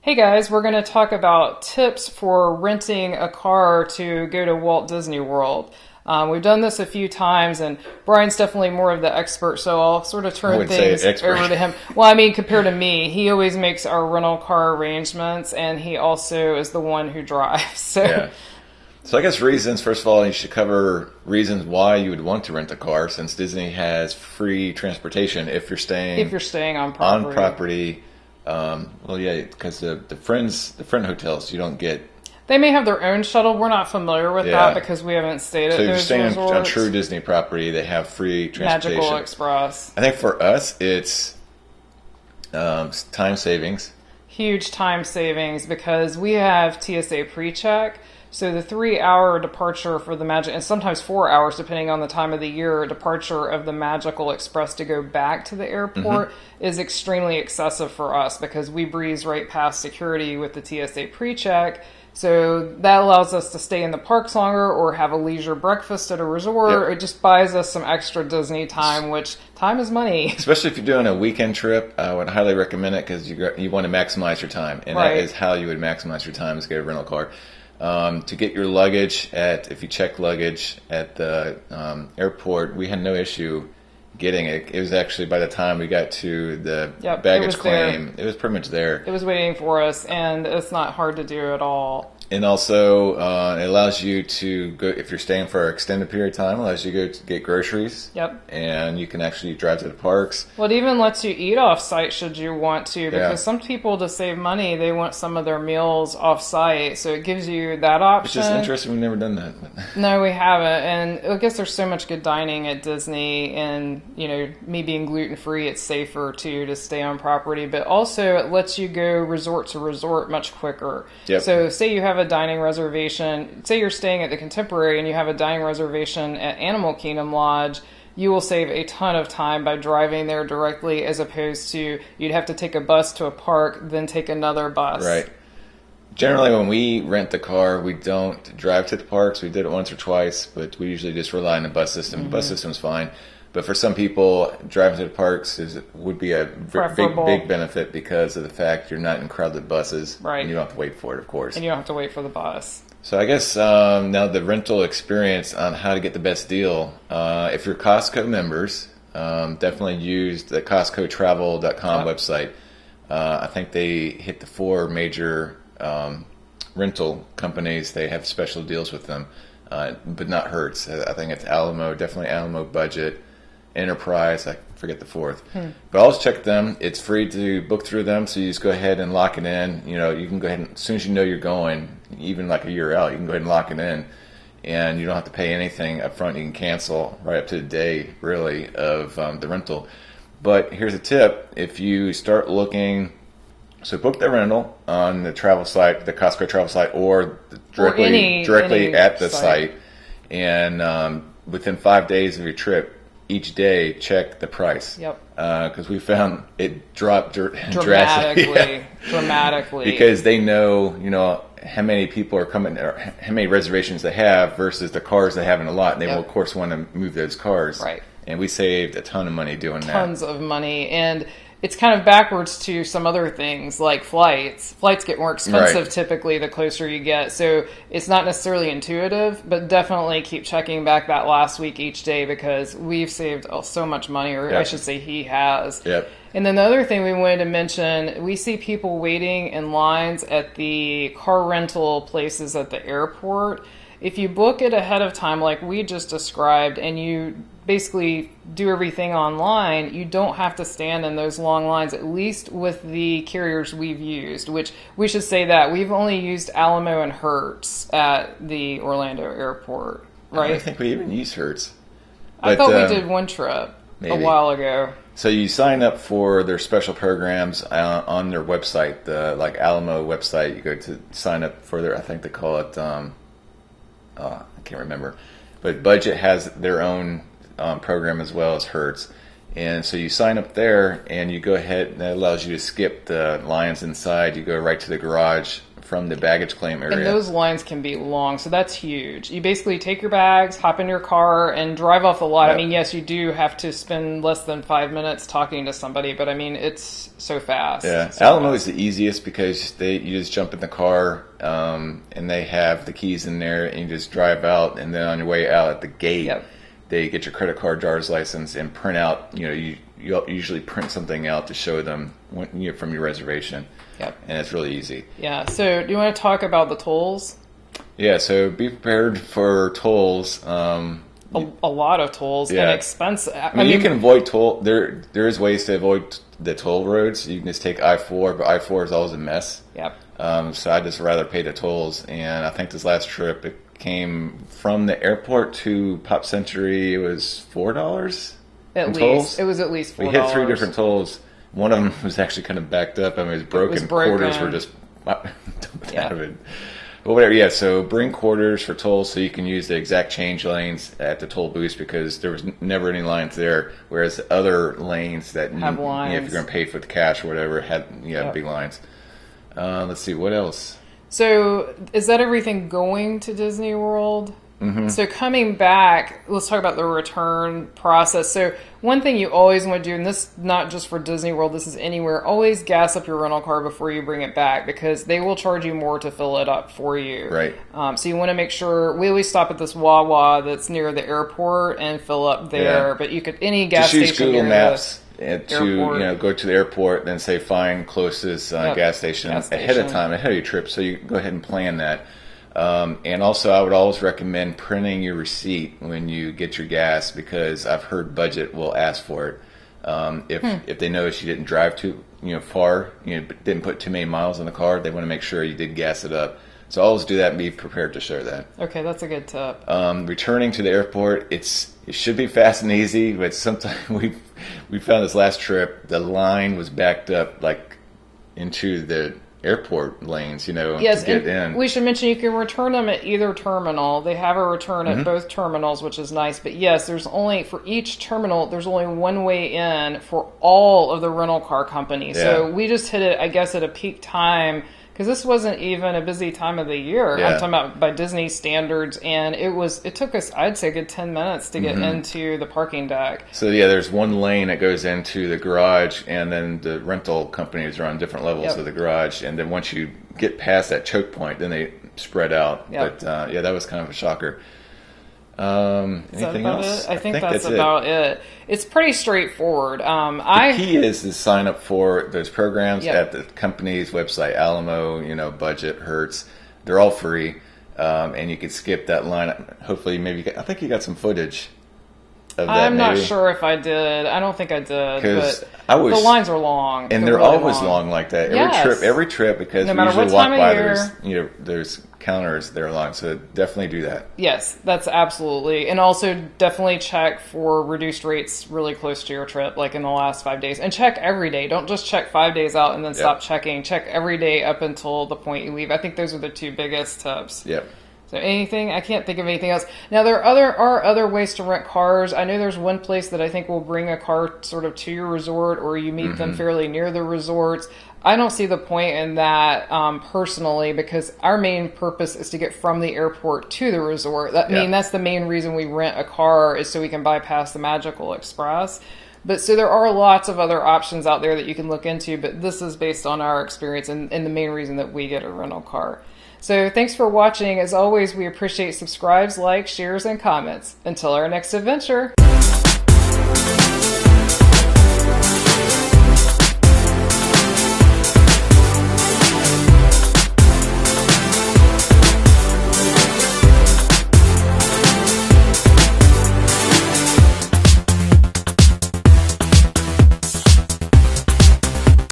Hey guys, we're going to talk about tips for renting a car to go to Walt Disney World. We've done this a few times, and Brian's definitely more of the expert, so I'll sort of turn things over to him. Well, I mean, compared to me, he always makes our rental car arrangements, and he also is the one who drives. So I guess reasons, first of all, you should cover reasons why you would want to rent a car, since Disney has free transportation if you're staying on property. Because the friend hotels, you don't get. They may have their own shuttle. We're not familiar with that because we haven't stayed at those resorts. So if you're staying on true Disney property, they have free transportation. Magical Express. I think for us, it's time savings. Huge time savings because we have TSA pre-check. So the 3-hour departure for the Magic, and sometimes 4 hours depending on the time of the year, departure of the Magical Express to go back to the airport is extremely excessive for us because we breeze right past security with the TSA pre-check. So that allows us to stay in the parks longer or have a leisure breakfast at a resort. It just buys us some extra Disney time, which time is money. Especially if you're doing a weekend trip, I would highly recommend it because you want to maximize your time. And that is how you would maximize your time is get a rental car. To get your luggage if you check luggage at the airport, we had no issue getting it. It was actually by the time we got to the baggage claim, it was pretty much there. It was waiting for us, and it's not hard to do at all. And also, it allows you to go, if you're staying for an extended period of time, it allows you to go to get groceries. And you can actually drive to the parks. Well, it even lets you eat off-site should you want to, because some people, to save money, they want some of their meals off-site. So it gives you that option. It's just interesting. We've never done that. No, we haven't. And I guess there's so much good dining at Disney, and, me being gluten-free, it's safer, too, to stay on property. But also, it lets you go resort to resort much quicker. So say you have a dining reservation, say you're staying at the Contemporary and you have a dining reservation at Animal Kingdom Lodge, you will save a ton of time by driving there directly as opposed to you'd have to take a bus to a park, then take another bus. Right. Generally, when we rent the car, we don't drive to the parks. We did it once or twice, but we usually just rely on the bus system. The bus system's fine. But for some people, driving to the parks would be a big benefit because of the fact you're not in crowded buses. And you don't have to wait for it, of course. And you don't have to wait for the bus. So I guess now the rental experience on how to get the best deal. If you're Costco members, definitely use the CostcoTravel.com website. I think they hit the 4 major rental companies. They have special deals with them, but not Hertz. I think it's Alamo, definitely Alamo Budget. Enterprise, I forget the 4th. But always check them. It's free to book through them, so you just go ahead and lock it in. You can go ahead and, as soon as you know you're going, even like a year out, you can go ahead and lock it in. And you don't have to pay anything up front. You can cancel right up to the day, really, of the rental. But here's a tip. If you start looking, so book the rental on the travel site, the Costco travel site, or directly at the site. And within 5 days of your trip, each day, check the price. Because we found it dropped dramatically. Dramatically. Because they know, how many people are coming, or how many reservations they have versus the cars they have in the lot. And they will, of course, want to move those cars. And we saved a ton of money doing that. Tons of money. And it's kind of backwards to some other things like flights. Flights get more expensive typically the closer you get. So it's not necessarily intuitive, but definitely keep checking back that last week each day because we've saved so much money, or I should say he has. And then the other thing we wanted to mention, we see people waiting in lines at the car rental places at the airport. If you book it ahead of time like we just described and you basically do everything online, you don't have to stand in those long lines, at least with the carriers we've used, which we should say that we've only used Alamo and Hertz at the Orlando airport, right? I don't think we even used Hertz. I thought we did one trip a while ago. So you sign up for their special programs on their website, the Alamo website. You go to sign up for their, I think they call it, I can't remember, but Budget has their own program as well as Hertz, And so you sign up there, and you go ahead, and that allows you to skip the lines inside. You go right to the garage from the baggage claim area. And those lines can be long, so that's huge. You basically take your bags, hop in your car, and drive off the lot. Yep. I mean, yes, you do have to spend less than 5 minutes talking to somebody, but I mean, it's so fast. Yeah, so Alamo is the easiest because you just jump in the car, and they have the keys in there, and you just drive out, and then on your way out at the gate, yep. They get your credit card, driver's license, and print out. You usually print something out to show them from your reservation. Yep. And it's really easy. Yeah. So do you want to talk about the tolls? Yeah. So be prepared for tolls. A lot of tolls and expensive. I mean, you can avoid toll. There is ways to avoid the toll roads. You can just take I-4, but I-4 is always a mess. Yep. So I'd just rather pay the tolls. And I think this last trip, it came from the airport to Pop Century. It was $4 at least. Tolls. It was at least $4. We hit 3 different tolls. One of them was actually kind of backed up. I mean, it was broken. Quarters were just dumped out of it. But whatever, yeah. So bring quarters for tolls so you can use the exact change lanes at the toll booths because there was never any lines there. Whereas the other lanes that have lines. If you're going to pay for the cash or whatever, had big lines. Let's see, what else? So is that everything going to Disney World? Mm-hmm. So coming back, let's talk about the return process. So one thing you always want to do, and this not just for Disney World, this is anywhere, always gas up your rental car before you bring it back because they will charge you more to fill it up for you. Right. So you want to make sure, we always stop at this Wawa that's near the airport and fill up there. Yeah. But you could, any gas station. Just use Google Maps to go to the airport, then say find closest gas station ahead of your trip. So you go ahead and plan that. And also, I would always recommend printing your receipt when you get your gas because I've heard budget will ask for it. If they notice you didn't drive too far, didn't put too many miles in the car, they want to make sure you did gas it up. So always do that and be prepared to share that. Okay, that's a good tip. Returning to the airport, it should be fast and easy, but sometimes we found this last trip the line was backed up like into the airport lanes, to get in. We should mention you can return them at either terminal. They have a return at both terminals, which is nice. But yes, for each terminal, there's only one way in for all of the rental car companies. Yeah. So we just hit it, I guess, at a peak time because this wasn't even a busy time of the year. Yeah. I'm talking about by Disney standards, and it took us, I'd say, a good 10 minutes to get into the parking deck. So there's one lane that goes into the garage, and then the rental companies are on different levels of the garage, and then once you get past that choke point, then they spread out. Yep. But that was kind of a shocker. Anything else? I think that's about it. It's pretty straightforward. The key is to sign up for those programs at the company's website, Alamo, Budget, Hertz. They're all free, and you could skip that line. Hopefully, I think you got some footage of that. I'm not sure if I did. I don't think I did. Because the lines are long, and they're really always long like that. Every trip, because no we matter usually what walk time of by. year, There's counters that are long, so definitely do that. Yes, that's absolutely, and also definitely check for reduced rates really close to your trip, like in the last 5 days, and check every day. Don't just check 5 days out and then stop checking. Check every day up until the point you leave. I think those are the 2 biggest tips. Yep. So I can't think of anything else. Now, there are other ways to rent cars. I know there's one place that I think will bring a car sort of to your resort, or you meet them fairly near the resorts. I don't see the point in that personally, because our main purpose is to get from the airport to the resort. I mean, that's the main reason we rent a car, is so we can bypass the Magical Express. But so there are lots of other options out there that you can look into, but this is based on our experience and the main reason that we get a rental car. So thanks for watching. As always, we appreciate subscribes, likes, shares, and comments. Until our next adventure.